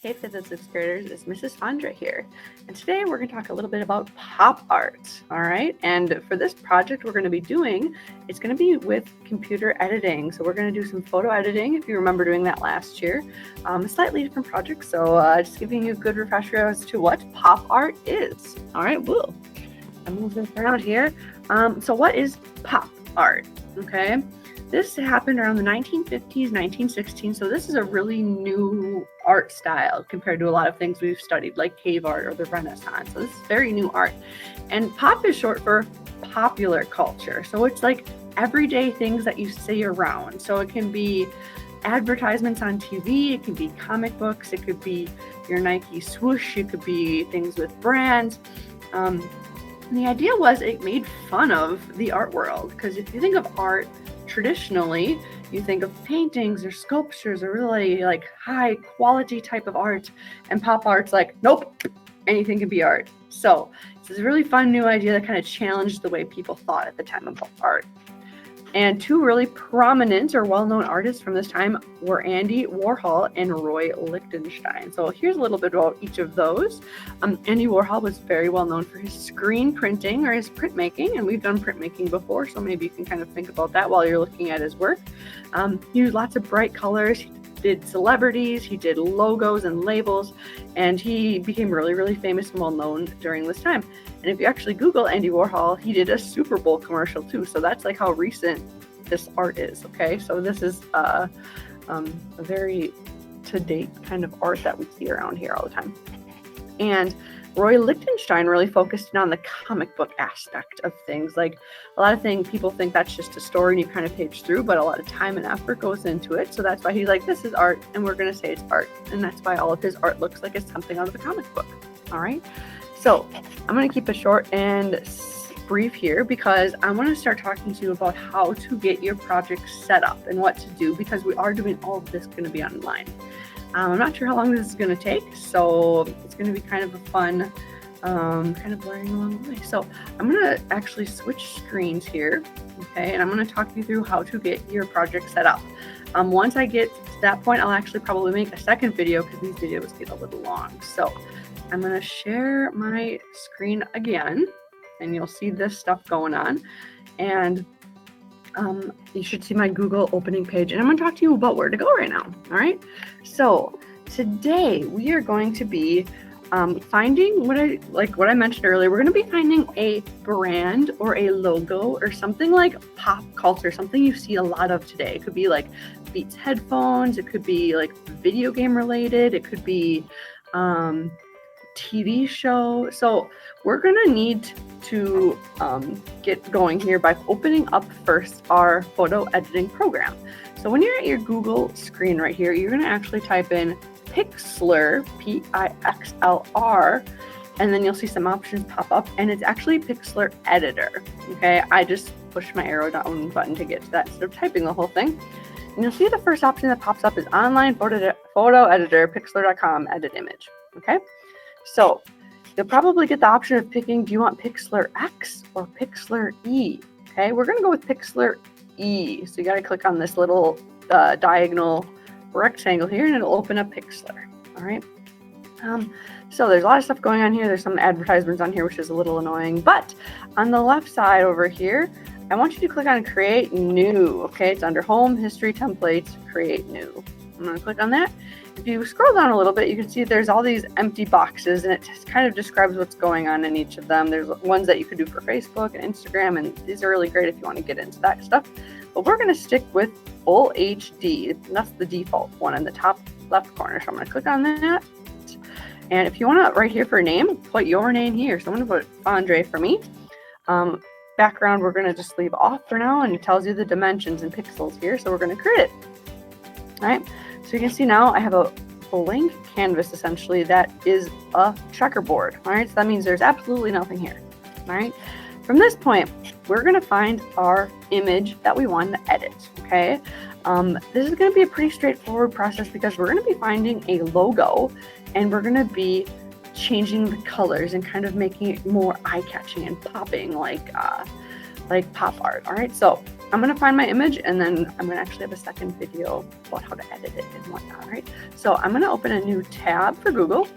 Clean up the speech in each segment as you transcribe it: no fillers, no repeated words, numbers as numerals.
Hey, 5th and 6th graders, it's Mrs. Sandra here. And today we're going to talk a little bit about pop art, all right? And for this project we're going to be doing, it's going to be with computer editing. So we're going to do some photo editing, if you remember doing that last year. A slightly different project, so just giving you a good refresher as to what pop art is. All right, whoa. I'm moving around here. So what is pop art, okay? This happened around the 1950s, 1916s, so this is a really new art style compared to a lot of things we've studied, like cave art or the Renaissance. So this is very new art. And pop is short for popular culture. So it's like everyday things that you see around. So it can be advertisements on TV, it can be comic books, it could be your Nike swoosh, it could be things with brands. And the idea was it made fun of the art world, because if you think of art, traditionally, you think of paintings or sculptures or really like high quality type of art, and pop art's like, nope, anything can be art. So this is a really fun new idea that kind of challenged the way people thought at the time about art. And two really prominent or well-known artists from this time were Andy Warhol and Roy Lichtenstein. So here's a little bit about each of those. Andy Warhol was very well known for his screen printing or his printmaking, and we've done printmaking before, so maybe you can kind of think about that while you're looking at his work. He used lots of bright colors. He did celebrities, he did logos and labels, and he became really, really famous and well known during this time. And if you actually Google Andy Warhol, he did a Super Bowl commercial too. So that's like how recent this art is, okay? So this is a very to-date kind of art that we see around here all the time. And Roy Lichtenstein really focused on the comic book aspect of things. Like a lot of things, people think that's just a story and you kind of page through, but a lot of time and effort goes into it. So that's why he's like, this is art, and we're going to say it's art. And that's why all of his art looks like it's something out of a comic book, all right? So I'm going to keep it short and brief here, because I want to start talking to you about how to get your project set up and what to do, because we are doing all of this going to be online. I'm not sure how long this is going to take, so it's going to be kind of a fun kind of learning along the way. So I'm going to actually switch screens here, okay, and I'm going to talk you through how to get your project set up. Once I get to that point, I'll actually probably make a second video, because these videos get a little long. So I'm going to share my screen again, and you'll see this stuff going on. And you should see my Google opening page, and I'm going to talk to you about where to go right now. All right. So today we are going to be finding what I mentioned earlier. We're going to be finding a brand or a logo or something like pop culture, something you see a lot of today. It could be like Beats headphones. It could be like video game related. It could be TV show. So we're going to need to get going here by opening up first our photo editing program. So when you're at your Google screen right here, you're going to actually type in Pixlr, Pixlr, and then you'll see some options pop up, and it's actually Pixlr Editor. Okay, I just pushed my arrow down button to get to that instead of typing the whole thing. And you'll see the first option that pops up is Online Photo Editor, Pixlr.com, Edit Image. Okay. So you'll probably get the option of picking, do you want Pixlr X or Pixlr E? Okay, we're going to go with Pixlr E. So you got to click on this little diagonal rectangle here, and it'll open up Pixlr. All right. So there's a lot of stuff going on here. There's some advertisements on here, which is a little annoying. But on the left side over here, I want you to click on Create New. Okay, it's under Home, History, Templates, Create New. I'm going to click on that. If you scroll down a little bit, you can see there's all these empty boxes, and it just kind of describes what's going on in each of them. There's ones that you could do for Facebook and Instagram, and these are really great if you want to get into that stuff. But we're going to stick with Full HD. That's the default one in the top left corner. So I'm going to click on that. And if you want to, right here for a name, put your name here. So I'm going to put Andre for me. Background, we're going to just leave off for now, and it tells you the dimensions in pixels here. So we're going to create it. All right. So you can see now I have a blank canvas essentially that is a checkerboard. All right, so that means there's absolutely nothing here. All right, from this point, we're going to find our image that we want to edit. Okay, this is going to be a pretty straightforward process, because we're going to be finding a logo, and we're going to be changing the colors and kind of making it more eye-catching and popping like pop art. All right, so I'm going to find my image, and then I'm going to actually have a second video about how to edit it and whatnot, right? So I'm going to open a new tab for Google,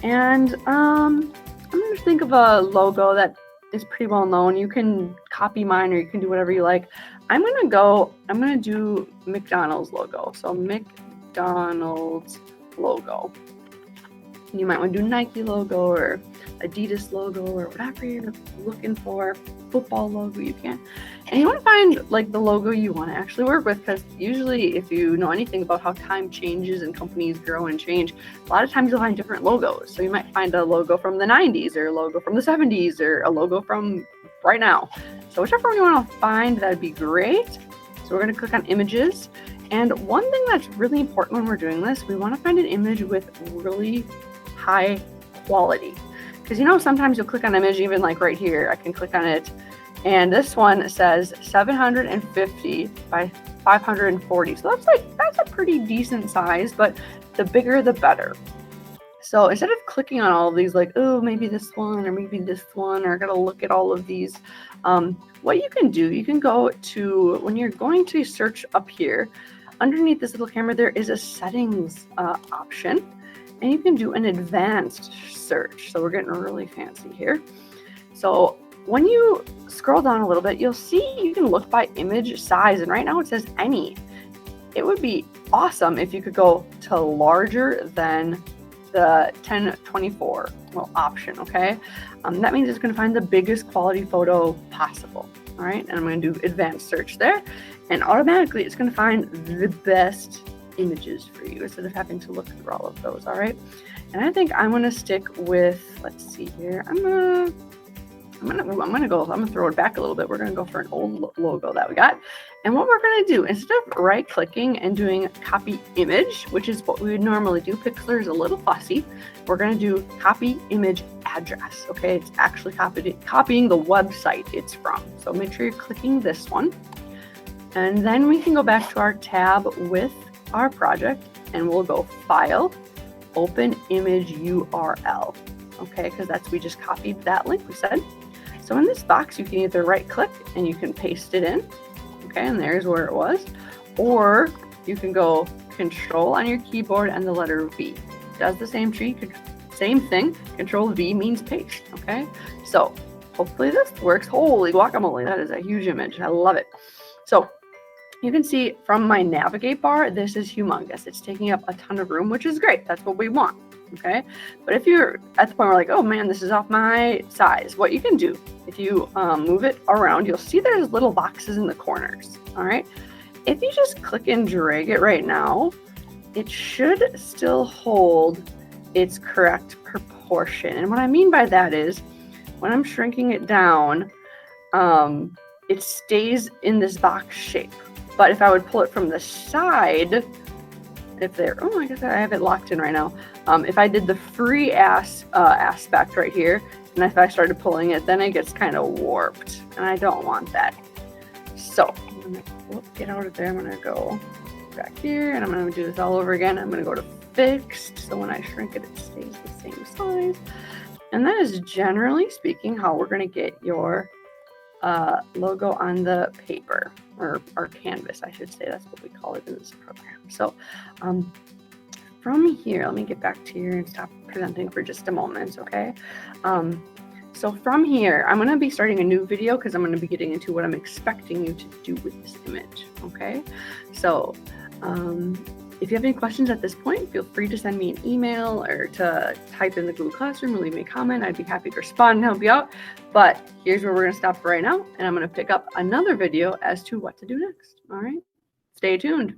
and I'm going to think of a logo that is pretty well known. You can copy mine or you can do whatever you like. I'm going to do McDonald's logo. So McDonald's logo. You might want to do Nike logo or Adidas logo or whatever you're looking for. Football logo, you can. And you want to find like the logo you want to actually work with, because usually if you know anything about how time changes and companies grow and change, a lot of times you'll find different logos. So you might find a logo from the 90s or a logo from the 70s or a logo from right now. So whichever one you want to find, that'd be great. So we're going to click on images. And one thing that's really important when we're doing this, we want to find an image with really high quality. Because you know, sometimes you'll click on an image, even like right here, I can click on it, and this one says 750 by 540. So that's a pretty decent size, but the bigger the better. So instead of clicking on all of these, like, oh, maybe this one or maybe this one, or I gotta look at all of these, what you can do, you can go to, when you're going to search up here, underneath this little camera, there is a settings option. And you can do an advanced search. So we're getting really fancy here. So when you scroll down a little bit, you'll see you can look by image size. And right now it says any. It would be awesome if you could go to larger than the 1024 option, okay? That means it's going to find the biggest quality photo possible. All right, and I'm going to do advanced search there. And automatically it's going to find the best images for you instead of having to look through all of those. All right, and I think I'm gonna stick with, let's see here, I'm gonna throw it back a little bit. We're gonna go for an old logo that we got. And what we're gonna do, instead of right clicking and doing copy image, which is what we would normally do, Pixlr is a little fussy, we're gonna do copy image address. Okay, it's actually copying the website it's from. So make sure you're clicking this one, and then we can go back to our tab with our project, and we'll go File, Open Image URL. Okay, because we just copied that link we said. So in this box, you can either right click and you can paste it in. Okay, and there's where it was. Or you can go Control on your keyboard and the letter V. Does the same thing. Control V means paste. Okay, so hopefully this works. Holy guacamole, that is a huge image. I love it. So you can see from my navigate bar, this is humongous. It's taking up a ton of room, which is great. That's what we want, okay? But if you're at the point where like, oh man, this is off my size, what you can do, if you move it around, you'll see there's little boxes in the corners, all right? If you just click and drag it right now, it should still hold its correct proportion. And what I mean by that is, when I'm shrinking it down, it stays in this box shape. But if I would pull it from the side, I guess I have it locked in right now. If I did the free aspect right here, and if I started pulling it, then it gets kind of warped, and I don't want that. So I'm gonna get out of there. I'm gonna go back here, and I'm gonna do this all over again. I'm gonna go to fixed, so when I shrink it, it stays the same size. And that is generally speaking how we're gonna get your logo on the paper, or canvas, I should say. That's what we call it in this program. So from here, let me get back to here and stop presenting for just a moment, okay? So from here, I'm going to be starting a new video because I'm going to be getting into what I'm expecting you to do with this image, okay? So if you have any questions at this point, feel free to send me an email or to type in the Google Classroom or leave me a comment. I'd be happy to respond and help you out. But here's where we're going to stop for right now, and I'm going to pick up another video as to what to do next. All right, stay tuned.